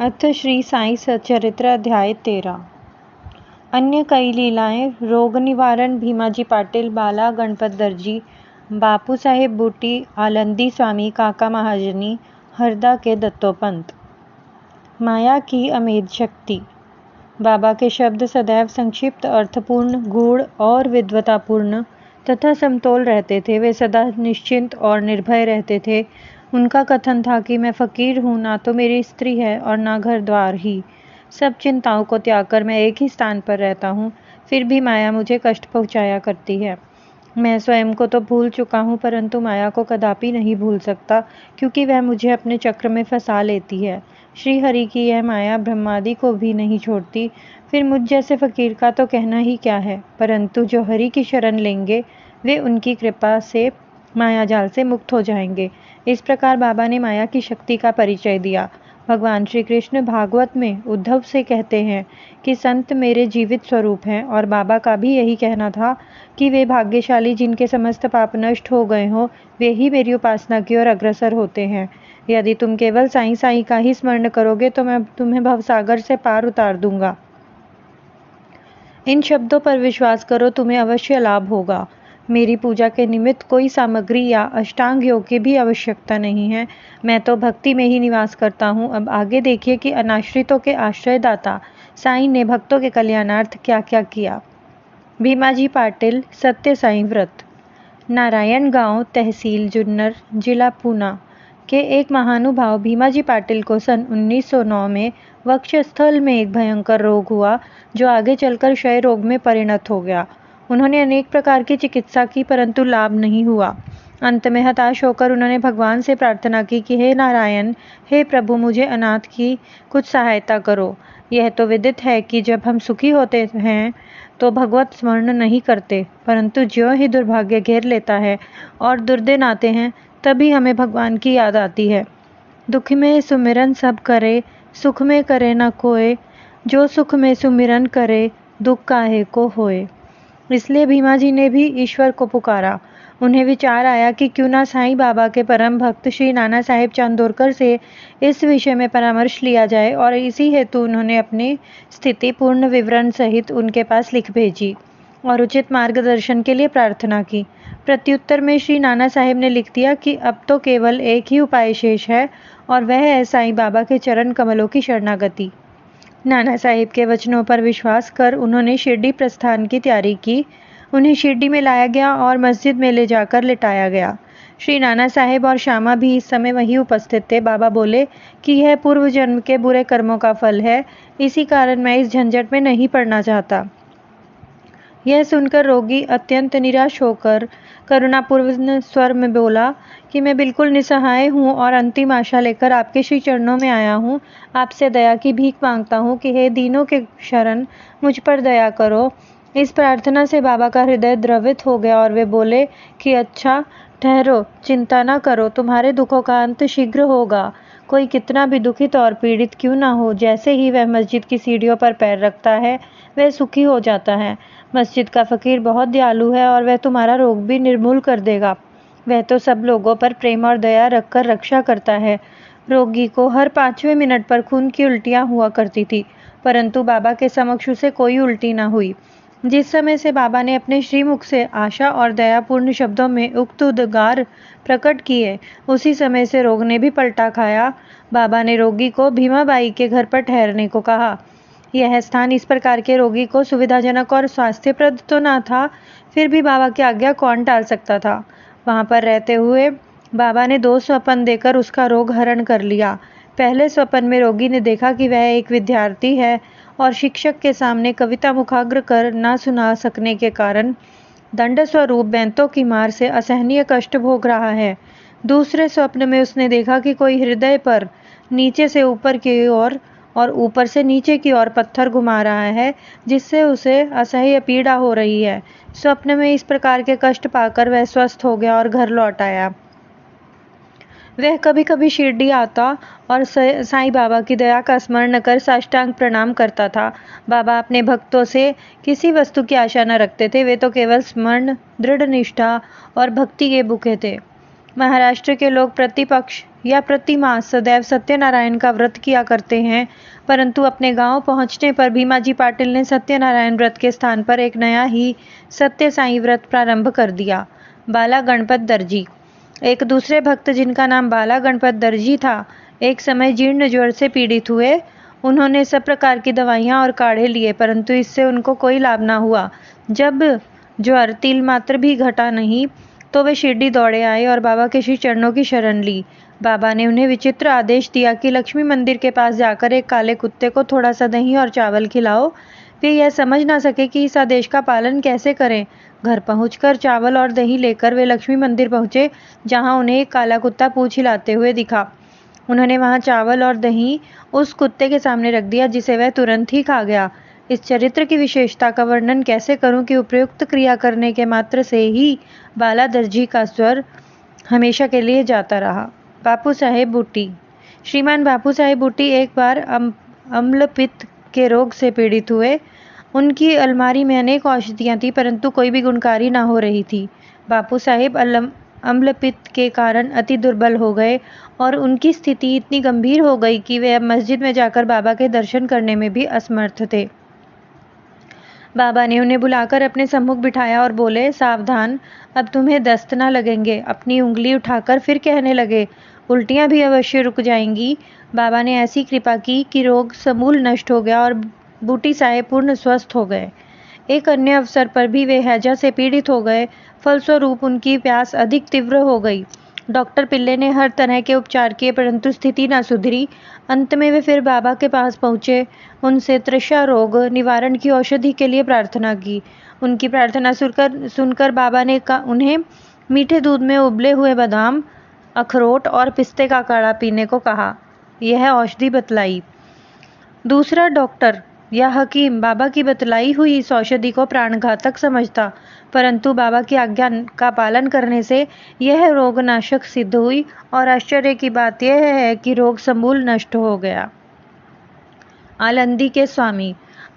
अथ श्री साई सच्चरित्र अध्याय 13। अन्य कई लीलाएं, रोग निवारण, भीमाजी पाटिल, बाला गणपत दर्जी, बापू साहेब बूटी, आलंदी स्वामी, काका महाजनी, हरदा के दत्तोपंत। माया की अमेध शक्ति। बाबा के शब्द सदैव संक्षिप्त, अर्थपूर्ण, गूढ़ और विद्वतापूर्ण तथा समतोल रहते थे। वे सदा निश्चिंत और निर्भय रहते थे। उनका कथन था कि मैं फकीर हूँ, ना तो मेरी स्त्री है और ना घर द्वार ही। सब चिंताओं को त्याग कर मैं एक ही स्थान पर रहता हूँ, फिर भी माया मुझे कष्ट पहुँचाया करती है। मैं स्वयं को तो भूल चुका हूँ, परंतु माया को कदापि नहीं भूल सकता, क्योंकि वह मुझे अपने चक्र में फंसा लेती है। श्री हरि की यह माया ब्रह्मादि को भी नहीं छोड़ती, फिर मुझ जैसे फकीर का तो कहना ही क्या है। परंतु जो हरि की शरण लेंगे, वे उनकी कृपा से माया जाल से मुक्त हो जाएंगे। इस प्रकार बाबा ने माया की शक्ति का परिचय दिया। भगवान श्री कृष्ण भागवत में उद्धव से कहते हैं कि संत मेरे जीवित स्वरूप हैं, और बाबा का भी यही कहना था कि वे भाग्यशाली जिनके समस्त पाप नष्ट हो गए हों, वे ही मेरी उपासना की ओर अग्रसर होते हैं। यदि तुम केवल साईं साईं का ही स्मरण करोगे तो मैं तुम्हें भवसागर से पार उतार दूंगा। इन शब्दों पर विश्वास करो, तुम्हें अवश्य लाभ होगा। मेरी पूजा के निमित्त कोई सामग्री या अष्टांग योग की भी आवश्यकता नहीं है। मैं तो भक्ति में ही निवास करता हूँ। अब आगे देखिए कि अनाश्रितों के आश्रयदाता साईं ने भक्तों के कल्याणार्थ क्या क्या किया। भीमाजी पाटिल, सत्य साईं व्रत। नारायण गांव, तहसील जुन्नर, जिला पूना के एक महानुभाव भीमाजी पाटिल को सन 1909 में वक्षस्थल में एक भयंकर रोग हुआ, जो आगे चलकर क्षय रोग में परिणत हो गया। उन्होंने अनेक प्रकार की चिकित्सा की, परंतु लाभ नहीं हुआ। अंत में हताश होकर उन्होंने भगवान से प्रार्थना की कि हे नारायण, हे प्रभु, मुझे अनाथ की कुछ सहायता करो। यह तो विदित है कि जब हम सुखी होते हैं तो भगवत स्मरण नहीं करते, परंतु ज्यों ही दुर्भाग्य घेर लेता है और दुर्दिन आते हैं, तभी हमें भगवान की याद आती है। दुख में सुमिरन सब करे, सुख में करे न कोय, जो सुख में सुमिरन करे, दुख काहे को होए। इसलिए भीमा जी ने भी ईश्वर को पुकारा। उन्हें विचार आया कि क्यों ना साईं बाबा के परम भक्त श्री नाना साहेब चांदोरकर से इस विषय में परामर्श लिया जाए, और इसी हेतु उन्होंने अपनी स्थिति पूर्ण विवरण सहित उनके पास लिख भेजी और उचित मार्गदर्शन के लिए प्रार्थना की। प्रत्युत्तर में श्री नाना साहेब ने लिख दिया कि अब तो केवल एक ही उपाय शेष है, और वह है साईं बाबा के चरण कमलों की शरणागति। नाना साहेब के वचनों पर विश्वास कर उन्होंने शिरडी प्रस्थान की तैयारी की। उन्हें शिरडी में लाया गया और मस्जिद में ले जाकर लिटाया गया। श्री नाना साहेब और श्यामा भी इस समय वहीं उपस्थित थे। बाबा बोले कि यह पूर्व जन्म के बुरे कर्मों का फल है, इसी कारण मैं इस झंझट में नहीं पड़ना चाहता। यह सुनकर रोगी अत्यंत निराश होकर करुणापूर्ण स्वर में बोला कि मैं बिल्कुल निसहाय हूँ और अंतिम आशा लेकर आपके श्री चरणों में आया हूँ। आपसे दया की भीख मांगता हूँ कि हे दीनों के शरण, मुझ पर दया करो। इस प्रार्थना से बाबा का हृदय द्रवित हो गया और वे बोले कि अच्छा, ठहरो, चिंता न करो, तुम्हारे दुखों का अंत शीघ्र होगा। कोई कितना भी दुखित और पीड़ित क्यों ना हो, जैसे ही वह मस्जिद की सीढ़ियों पर पैर रखता है, वह सुखी हो जाता है। मस्जिद का फकीर बहुत दयालु है और वह तुम्हारा रोग भी निर्मूल कर देगा। वह तो सब लोगों पर प्रेम और दया रखकर रक्षा करता है। रोगी को हर 5वें मिनट पर खून की उल्टियां हुआ करती थी, परंतु बाबा के समक्ष उसे कोई उल्टी न हुई। जिस समय से बाबा ने अपने श्रीमुख से आशा और दयापूर्ण शब्दों में उक्त उद्गार प्रकट किए, उसी समय से रोग ने भी पलटा खाया। बाबा ने रोगी को भीमाबाई के घर पर ठहरने को कहा। यह स्थान इस प्रकार के रोगी को सुविधाजनक और स्वास्थ्यप्रद तो न था, फिर भी बाबा की आज्ञा कौन टाल सकता था। वहां पर रहते हुए बाबा ने 2 स्वप्न देकर उसका रोग हरण कर लिया। पहले स्वप्न में रोगी ने देखा कि वह एक विद्यार्थी है और शिक्षक के सामने कविता मुखाग्र कर न सुना सकने के कारण दंड स्वरूप बैंतों की मार से असहनीय कष्ट भोग रहा है। दूसरे स्वप्न में उसने देखा कि कोई हृदय पर नीचे से ऊपर की ओर और ऊपर से नीचे की ओर पत्थर घुमा रहा है, जिससे उसे असह्य पीड़ा हो रही है। स्वप्न में इस प्रकार के कष्ट पाकर वह स्वस्थ हो गया और घर लौट आया। वह कभी कभी शिरडी आता और साईं बाबा की दया का स्मरण कर साष्टांग प्रणाम करता था। बाबा अपने भक्तों से किसी वस्तु की आशा न रखते थे, वे तो केवल स्मरण, दृढ़ निष्ठा और भक्ति के भूखे थे। महाराष्ट्र के लोग प्रतिपक्ष या प्रति मास सदैव सत्यनारायण का व्रत किया करते हैं, परंतु अपने गांव पहुंचने पर भीमाजी पाटिल ने सत्यनारायण व्रत के स्थान पर एक नया ही सत्य साई व्रत प्रारंभ कर दिया। बाला गणपत दर्जी। एक दूसरे भक्त जिनका नाम बाला गणपत दर्जी था, एक समय जीर्ण ज्वर से पीड़ित हुए। उन्होंने सब प्रकार की दवाइयां और काढ़े लिए, परंतु इससे उनको कोई लाभ न हुआ। जब ज्वर तिल मात्र भी घटा नहीं तो वे शिरडी दौड़े आए और बाबा के श्री चरणों की शरण ली। बाबा ने उन्हें विचित्र आदेश दिया कि लक्ष्मी मंदिर के पास जाकर एक काले कुत्ते को थोड़ा सा दही और चावल खिलाओ। वे यह समझ ना सके कि इस आदेश का पालन कैसे करें। घर पहुंचकर चावल और दही लेकर वे लक्ष्मी मंदिर पहुंचे, जहां उन्हें एक काला कुत्ता पूंछ हिलाते हुए दिखा। उन्होंने वहां चावल और दही उस कुत्ते के सामने रख दिया, जिसे वह तुरंत ही खा गया। इस चरित्र की विशेषता का वर्णन कैसे करूं कि उपयुक्त क्रिया करने के मात्र से ही बाला दर्जी का स्वर हमेशा के लिए जाता रहा। बापू साहेब बूटी। श्रीमान बापू साहेब बूटी एक बार अम्लपित्त के रोग से पीड़ित हुए। उनकी अलमारी में अनेक औषधियाँ थी, परंतु कोई भी गुणकारी ना हो रही थी। बापू साहेब अम्लपित्त के कारण अति दुर्बल हो गए और उनकी स्थिति इतनी गंभीर हो गई कि वे अब मस्जिद में जाकर बाबा के दर्शन करने में भी असमर्थ थे। बाबा ने उन्हें बुलाकर अपने सम्मुख बिठाया और बोले, सावधान, अब तुम्हें दस्त न लगेंगे। अपनी उंगली उठाकर फिर कहने लगे, उल्टियां भी अवश्य रुक जाएंगी। बाबा ने ऐसी कृपा की कि रोग समूल नष्ट हो गया और बूटी साहेब पूर्ण स्वस्थ हो गए। एक अन्य अवसर पर भी वे हैजा से पीड़ित हो गए। फलस्वरूप उनकी प्यास अधिक तीव्र हो गई। डॉक्टर पिल्ले ने हर तरह के उपचार किए, परंतु स्थिति न सुधरी। अंत में वे फिर बाबा के पास पहुंचे। उनसे तृषा रोग निवारण की औषधि के लिए प्रार्थना की। उनकी प्रार्थना सुनकर बाबा ने उन्हें मीठे दूध में उबले हुए बादाम, अखरोट और पिस्ते का काढ़ा पीने को कहा। यह औषधि बतलाई। दूसरा डॉक्टर या हकीम बाबा की बतलाई हुई इस औषधि को प्राणघातक समझता, परंतु बाबा की आज्ञा का पालन करने से यह रोगनाशक सिद्ध हुई और आश्चर्य की बात यह है कि रोग समूल नष्ट हो गया। आलंदी के स्वामी।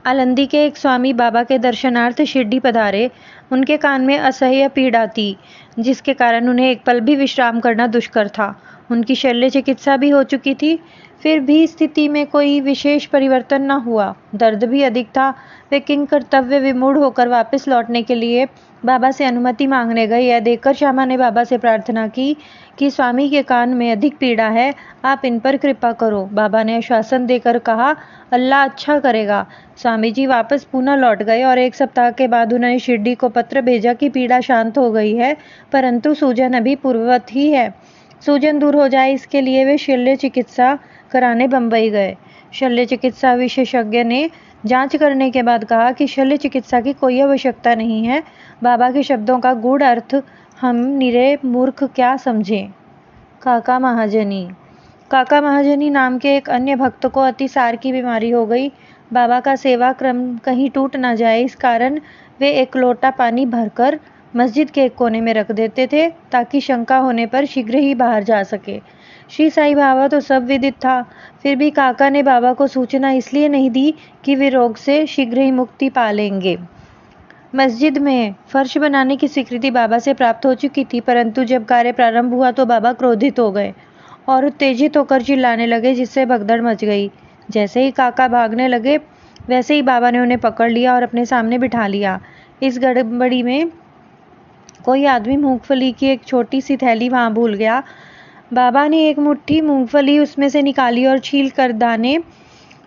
आलंदी के एक स्वामी बाबा के दर्शनार्थ शिरडी पधारे। उनके कान में असह्य पीड़ा थी, जिसके कारण उन्हें एक पल भी विश्राम करना दुष्कर था। उनकी शल्य चिकित्सा भी हो चुकी थी, फिर भी स्थिति में कोई विशेष परिवर्तन न हुआ। दर्द भी अधिक था। वे किंकर्तव्य विमूढ़ होकर वापस लौटने के लिए बाबा से अनुमति मांगने गए। यह देखकर श्यामा ने बाबा से प्रार्थना की कि स्वामी के कान में अधिक पीड़ा है, आप इन पर कृपा करो। बाबा ने आश्वासन देकर कहा, अल्लाह अच्छा करेगा। स्वामी जी वापस पुणे लौट गए और एक सप्ताह के बाद उन्होंने शिरडी को पत्र भेजा कि पीड़ा शांत हो गई है, परंतु सूजन अभी पूर्ववत ही है। सूजन दूर हो जाए, इसके लिए वे शल्य चिकित्सा कराने बंबई गए। शल्य चिकित्सा विशेषज्ञ ने जांच करने के बाद कहा कि शल्य चिकित्सा की कोई आवश्यकता नहीं है। बाबा के शब्दों का गूढ़ अर्थ हम निरे मूर्ख क्या समझें। काका महाजनी। काका महाजनी नाम के एक अन्य भक्त को अतिसार की बीमारी हो गई। बाबा का सेवा क्रम कहीं टूट न जाए, इस कारण वे एक लोटा पानी भरकर मस्जिद के एक कोने में रख देते थे, ताकि शंका होने पर शीघ्र ही बाहर जा सके। श्री साईं बाबा तो सब विदित था, फिर भी काका ने बाबा को सूचना इसलिए नहीं दी कि वे रोग से शीघ्र ही मुक्ति पा लेंगे। मस्जिद में फर्श बनाने की स्वीकृति बाबा से प्राप्त हो चुकी थी, परंतु जब कार्य प्रारंभ हुआ तो बाबा क्रोधित हो गए और उत्तेजित होकर चिल्लाने लगे, जिससे भगदड़ मच गई। जैसे ही काका भागने लगे, वैसे ही बाबा ने उन्हें पकड़ लिया और अपने सामने बिठा लिया। इस गड़बड़ी में कोई आदमी मूंगफली की एक छोटी सी थैली वहां भूल गया। बाबा ने एक मुट्ठी मूंगफली उसमें से निकाली और छील कर दाने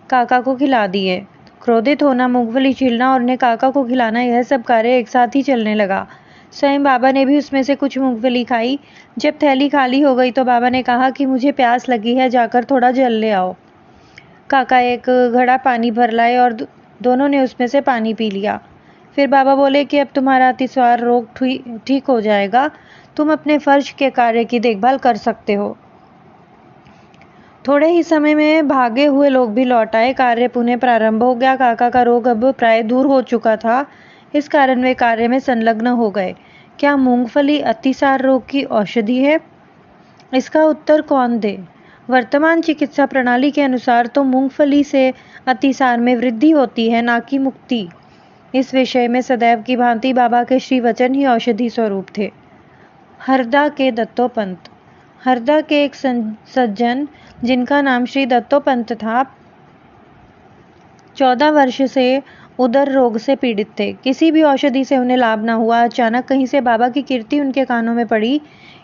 काका को खिला दिए। क्रोधित होना, मूंगफली छीलना और उन्हें काका को खिलाना, यह सब कार्य एक साथ ही चलने लगा। स्वयं बाबा ने भी उसमें से कुछ मूंगफली खाई। जब थैली खाली हो गई तो बाबा ने कहा कि मुझे प्यास लगी है, जाकर थोड़ा जल ले आओ। काका एक घड़ा पानी भर लाए और दोनों ने उसमें से पानी पी लिया। फिर बाबा बोले कि अब तुम्हारा अतिसार रोग ठीक हो जाएगा, तुम अपने फर्ज के कार्य की देखभाल कर सकते हो। थोड़े ही समय में भागे हुए लोग भी लौट आए। कार्य पुनः प्रारंभ हो गया। काका का रोग अब प्राय दूर हो चुका था, इस कारण वे कार्य में संलग्न हो गए। क्या मूंगफली अतिसार रोग की औषधि है? इसका उत्तर कौन दे? वर्तमान चिकित्सा प्रणाली के अनुसार तो मूंगफली से अतिसार में वृद्धि होती है, ना कि मुक्ति। इस विषय में सदैव की भांति बाबा के श्री वचन ही औषधि स्वरूप थे। हरदा के दत्तोपंत। हरदा के एक सज्जन जिनका नाम श्री दत्तोपंत था 14 वर्ष से उदर रोग से पीड़ित थे। किसी भी औषधि से उन्हें लाभ न हुआ। अचानक कहीं से बाबा की कीर्ति उनके कानों में पड़ी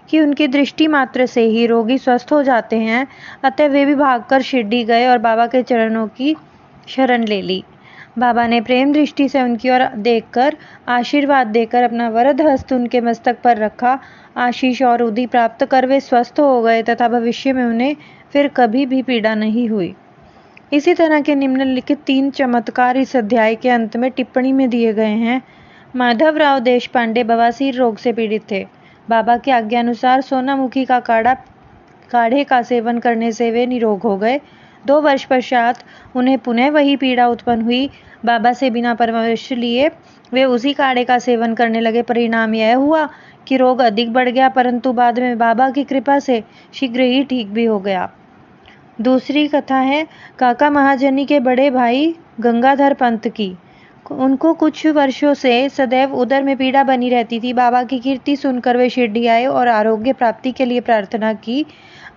कि उनकी दृष्टि मात्र से ही रोगी स्वस्थ हो जाते हैं। अतः वे भी भागकर शिरडी गए और बाबा के चरणों की शरण ले ली। बाबा ने प्रेम दृष्टि से उनकी ओर देखकर आशीर्वाद देकर अपना वरद हस्त उनके मस्तक पर रखा। आशीष और उदी प्राप्त कर वे स्वस्थ हो गए तथा भविष्य में उन्हें फिर कभी भी पीड़ा नहीं हुई। इसी तरह के निम्नलिखित 3 चमत्कार इस अध्याय के अंत में टिप्पणी में दिए गए हैं। माधवराव देशपांडे बवासीर रोग से पीड़ित थे। बाबा की आज्ञानुसार सोनामुखी का काढ़े का सेवन करने से वे निरोग हो गए। 2 वर्ष पश्चात उन्हें पुनः वही पीड़ा उत्पन्न हुई। बाबा से बिना परामर्श लिए वे उसी काढ़े का सेवन करने लगे। परिणाम यह हुआ कि रोग अधिक बढ़ गया, परंतु बाद में बाबा की कृपा से शीघ्र ही ठीक भी हो गया। दूसरी कथा है काका महाजनी के बड़े भाई गंगाधर पंत की। उनको कुछ वर्षों से सदैव उदर में पीड़ा बनी रहती थी। बाबा की कीर्ति सुनकर वे शिरडी आए और आरोग्य प्राप्ति के लिए प्रार्थना की।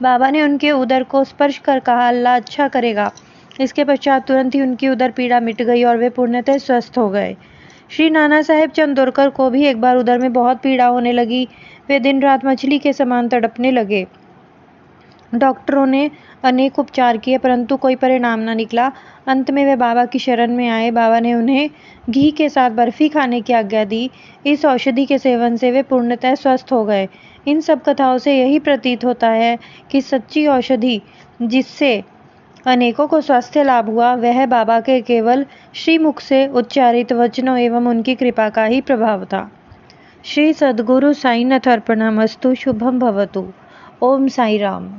बाबा ने उनके उदर को स्पर्श कर कहा, अल्लाह अच्छा करेगा। इसके पश्चात तुरंत ही उनकी उदर पीड़ा मिट गई और वे पूर्णतः स्वस्थ हो गए। श्री नाना साहेब चंदोरकर को भी एक बार उदर में बहुत पीड़ा होने लगी। वे दिन रात मछली के समान तड़पने लगे। डॉक्टरों ने अनेक उपचार किए, परंतु कोई परिणाम न निकला। अंत में वे बाबा की शरण में आए। बाबा ने उन्हें घी के साथ बर्फी खाने की आज्ञा दी। इस औषधि के सेवन से वे पूर्णतः स्वस्थ हो गए। इन सब कथाओं से यही प्रतीत होता है कि सच्ची औषधि जिससे अनेकों को स्वास्थ्य लाभ हुआ, वह बाबा के केवल श्रीमुख से उच्चारित वचनों एवं उनकी कृपा का ही प्रभाव था। श्री सद्गुरु साईनाथ अर्पणमस्तु। शुभम भवतु। ओम साई राम।